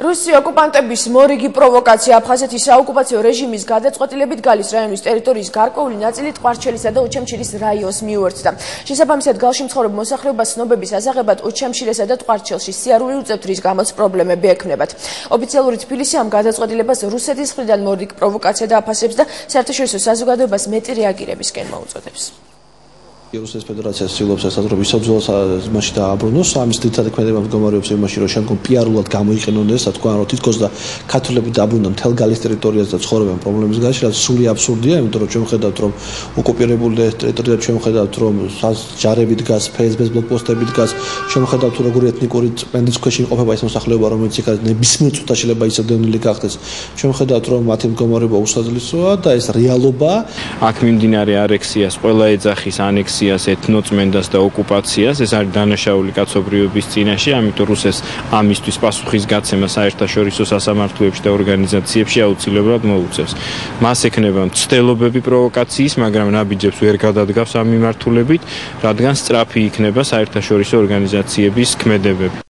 რუსი ოკუპანტების მორიგი პროვოკაცია აფხაზეთის საოკუპაციო რეჟიმის გადაწყვეტილებით გალის რაიონის ტერიტორიის გარკვეული ნაწილი ტყვარჩელისა და უჩამჩირის რაიონს მიუერთდა. შესაბამისად, გალში მცხოვრებ მოსახლეობას ცნობების ასაღებად უჩამჩირესა და ტყვარჩელში სიარული უწევთ, რის გამოც პრობლემები ექნებათ. ოფიციალური თბილისი ამ გადაწყვეტილებას რუსეთის მხრიდან მორიგ პროვოკაცია დააფასებს და საერთაშორისო საზოგადოებას მეტი რეაგირებისკენ მოუწოდებს. რუსეთის ფედერაციას ცდილობს ესაზღვროს საბრძოლო მასში დააბრუნოს. ამის ძირითადი ქმედება მდგომარეობს იმაში, რომ შემდგომ პიარულად გამოიყენონ ეს, თქვა, რომ თითქოს და ქართველები დაბრუნდნენ მთელ გალის ტერიტორიაზე და ცხოვრობენ პრობლემის გარეშე, რაც სული აბსურდია, იმიტომ რომ ჩვენ ხედავთ, რომ ოკუპირებული ტერიტორიაზე ჩვენ ხედავთ, რომ ჯარები დგას, ფსბ-ს ბლოკპოსტები დგას, ჩვენ ხედავთ, როგორი ეთნიკური წმენდის ქვეშ იმყოფება ეს მოსახლეობა, რომელიც იქ ნებისმიერ წუთას შეიძლება ისევდენილი გახდეს. ჩვენ ხედავთ, რომ მათი მდგომარეობა უსაძლისოა და ეს რეალობაა. აქ მიმდინარე არექსიას ყველა ეძახის ანექსიას ეთნოწმენდას და ოკუპაციას, ეს არის დანაშაული კაცობრიობის წინაშე, ამიტომ რუსეთს ამისთვის პასუხისგაცემა საერთაშორისო სასამართლოებში და ორგანიზაციებში აუცილებლად მოუწევს. მას ექნება მცდელობები პროვოკაციის, მაგრამ ნაბიჯებს ვერ გადადგავს ამ მიმართულებით, რადგან სწრაფი იქნება საერთაშორისო ორგანიზაციების ქმედებები.